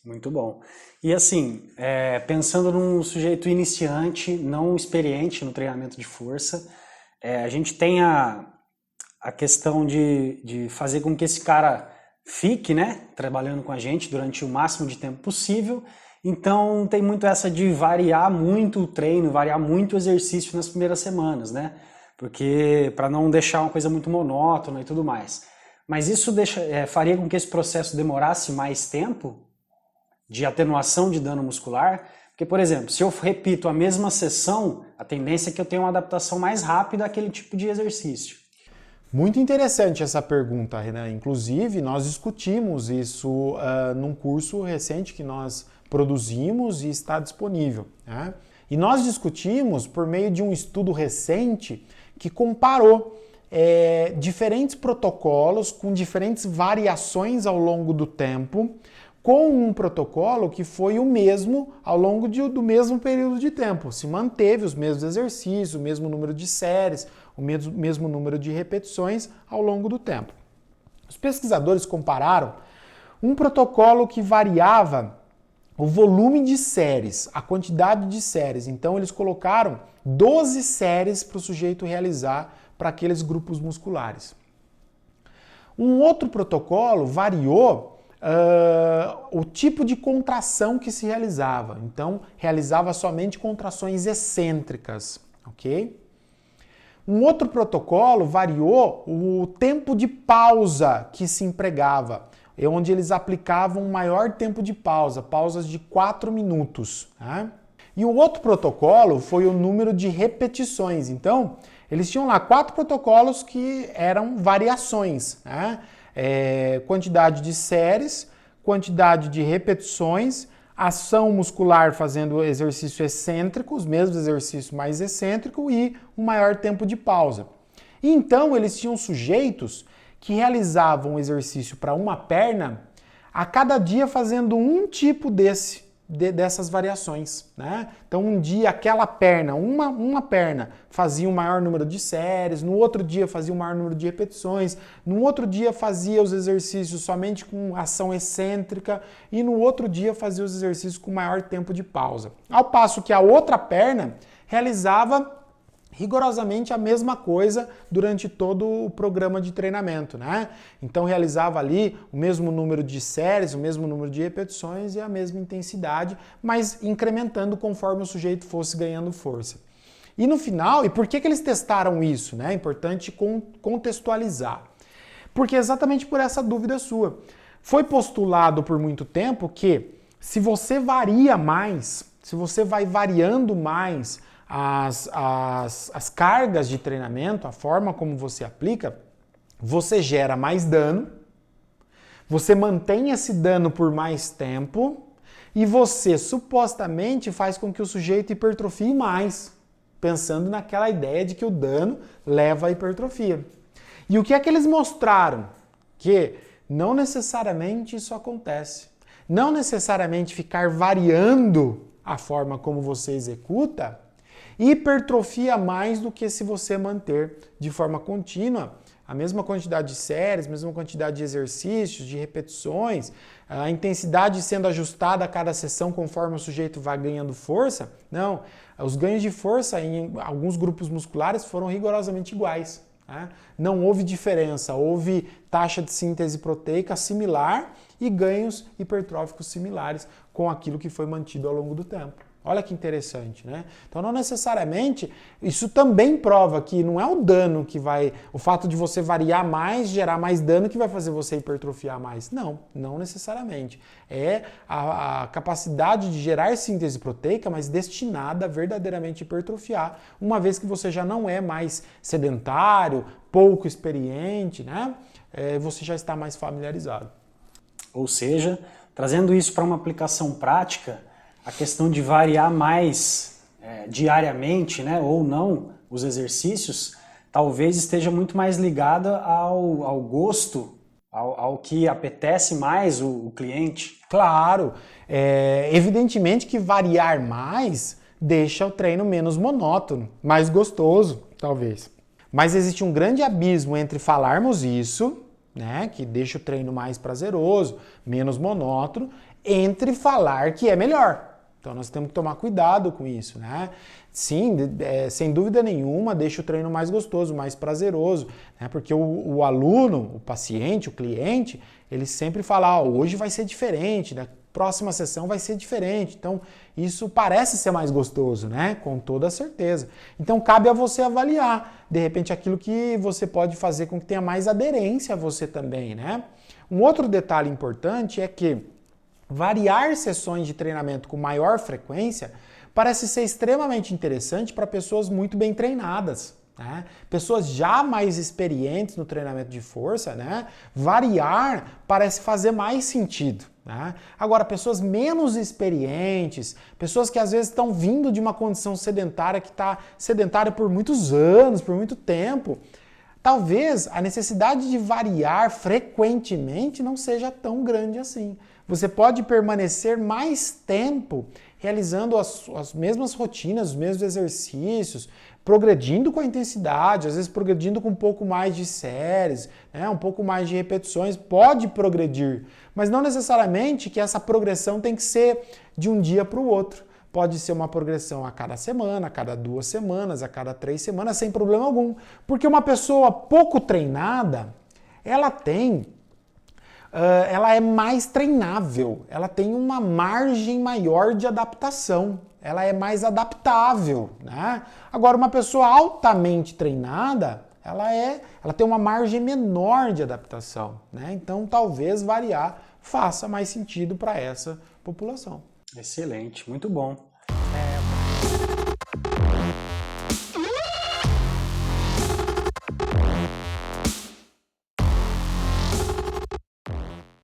Muito bom. E assim, pensando num sujeito iniciante, não experiente no treinamento de força, a gente tem a questão de fazer com que esse cara fique, né, trabalhando com a gente durante o máximo de tempo possível. Então tem muito essa de variar muito o treino, variar muito o exercício nas primeiras semanas, né? Porque para não deixar uma coisa muito monótona e tudo mais. Mas isso faria com que esse processo demorasse mais tempo de atenuação de dano muscular? Porque, por exemplo, se eu repito a mesma sessão, a tendência é que eu tenha uma adaptação mais rápida àquele tipo de exercício. Muito interessante essa pergunta, Renan. Inclusive, nós discutimos isso num curso recente que nós produzimos e está disponível, né? E nós discutimos por meio de um estudo recente que comparou diferentes protocolos com diferentes variações ao longo do tempo, com um protocolo que foi o mesmo ao longo do mesmo período de tempo. Se manteve os mesmos exercícios, o mesmo número de séries, o mesmo número de repetições ao longo do tempo. Os pesquisadores compararam um protocolo que variava o volume de séries, a quantidade de séries. Então eles colocaram 12 séries para o sujeito realizar para aqueles grupos musculares. Um outro protocolo variou o tipo de contração que se realizava. Então, realizava somente contrações excêntricas, ok? Um outro protocolo variou o tempo de pausa que se empregava, onde eles aplicavam um maior tempo de pausa, pausas de 4 minutos. Né? E o outro protocolo foi o número de repetições. Então, eles tinham lá 4 protocolos que eram variações, né? Quantidade de séries, quantidade de repetições, ação muscular fazendo exercício excêntrico, os mesmos exercícios mais excêntrico e um maior tempo de pausa. E então eles tinham sujeitos que realizavam o exercício para uma perna a cada dia fazendo um tipo dessas variações, né? Então um dia aquela perna, uma perna fazia um maior número de séries, no outro dia fazia um maior número de repetições, no outro dia fazia os exercícios somente com ação excêntrica e no outro dia fazia os exercícios com maior tempo de pausa. Ao passo que a outra perna realizava rigorosamente a mesma coisa durante todo o programa de treinamento, né? Então realizava ali o mesmo número de séries, o mesmo número de repetições e a mesma intensidade, mas incrementando conforme o sujeito fosse ganhando força. E no final, e por que eles testaram isso, né? É importante contextualizar. Porque exatamente por essa dúvida sua. Foi postulado por muito tempo que se você varia mais, se você vai variando mais as cargas de treinamento, a forma como você aplica, você gera mais dano, você mantém esse dano por mais tempo e você supostamente faz com que o sujeito hipertrofie mais, pensando naquela ideia de que o dano leva à hipertrofia. E o que é que eles mostraram? Que não necessariamente isso acontece. Não necessariamente ficar variando a forma como você executa hipertrofia mais do que se você manter de forma contínua a mesma quantidade de séries, a mesma quantidade de exercícios, de repetições, a intensidade sendo ajustada a cada sessão conforme o sujeito vai ganhando força. Não, os ganhos de força em alguns grupos musculares foram rigorosamente iguais. Né? Não houve diferença, houve taxa de síntese proteica similar e ganhos hipertróficos similares com aquilo que foi mantido ao longo do tempo. Olha que interessante, né? Então não necessariamente, isso também prova que não é o dano que vai, o fato de você variar mais, gerar mais dano que vai fazer você hipertrofiar mais. Não, não necessariamente. É a capacidade de gerar síntese proteica, mas destinada a verdadeiramente hipertrofiar, uma vez que você já não é mais sedentário, pouco experiente, né? Você já está mais familiarizado. Ou seja, trazendo isso para uma aplicação prática, a questão de variar mais diariamente, né, ou não, os exercícios, talvez esteja muito mais ligada ao gosto, ao que apetece mais o cliente. Claro, evidentemente que variar mais deixa o treino menos monótono, mais gostoso, talvez. Mas existe um grande abismo entre falarmos isso, né, que deixa o treino mais prazeroso, menos monótono, entre falar que é melhor. Então nós temos que tomar cuidado com isso, né? Sim, sem dúvida nenhuma, deixa o treino mais gostoso, mais prazeroso, né? Porque o aluno, o paciente, o cliente, ele sempre fala, hoje vai ser diferente, né? Próxima sessão vai ser diferente. Então, isso parece ser mais gostoso, né? Com toda certeza. Então, cabe a você avaliar, de repente, aquilo que você pode fazer com que tenha mais aderência a você também, né? Um outro detalhe importante é que variar sessões de treinamento com maior frequência parece ser extremamente interessante para pessoas muito bem treinadas. Né? Pessoas já mais experientes no treinamento de força, né? Variar parece fazer mais sentido. Né? Agora, pessoas menos experientes, pessoas que às vezes estão vindo de uma condição sedentária que está sedentária por muitos anos, por muito tempo, talvez a necessidade de variar frequentemente não seja tão grande assim. Você pode permanecer mais tempo realizando as mesmas rotinas, os mesmos exercícios, progredindo com a intensidade, às vezes progredindo com um pouco mais de séries, né, um pouco mais de repetições, pode progredir, mas não necessariamente que essa progressão tem que ser de um dia para o outro. Pode ser uma progressão a cada semana, a cada 2 semanas, a cada 3 semanas, sem problema algum. Porque uma pessoa pouco treinada, ela é mais treinável, ela tem uma margem maior de adaptação, ela é mais adaptável, né? Agora, uma pessoa altamente treinada, ela tem uma margem menor de adaptação, né? Então, talvez variar faça mais sentido para essa população. Excelente, muito bom.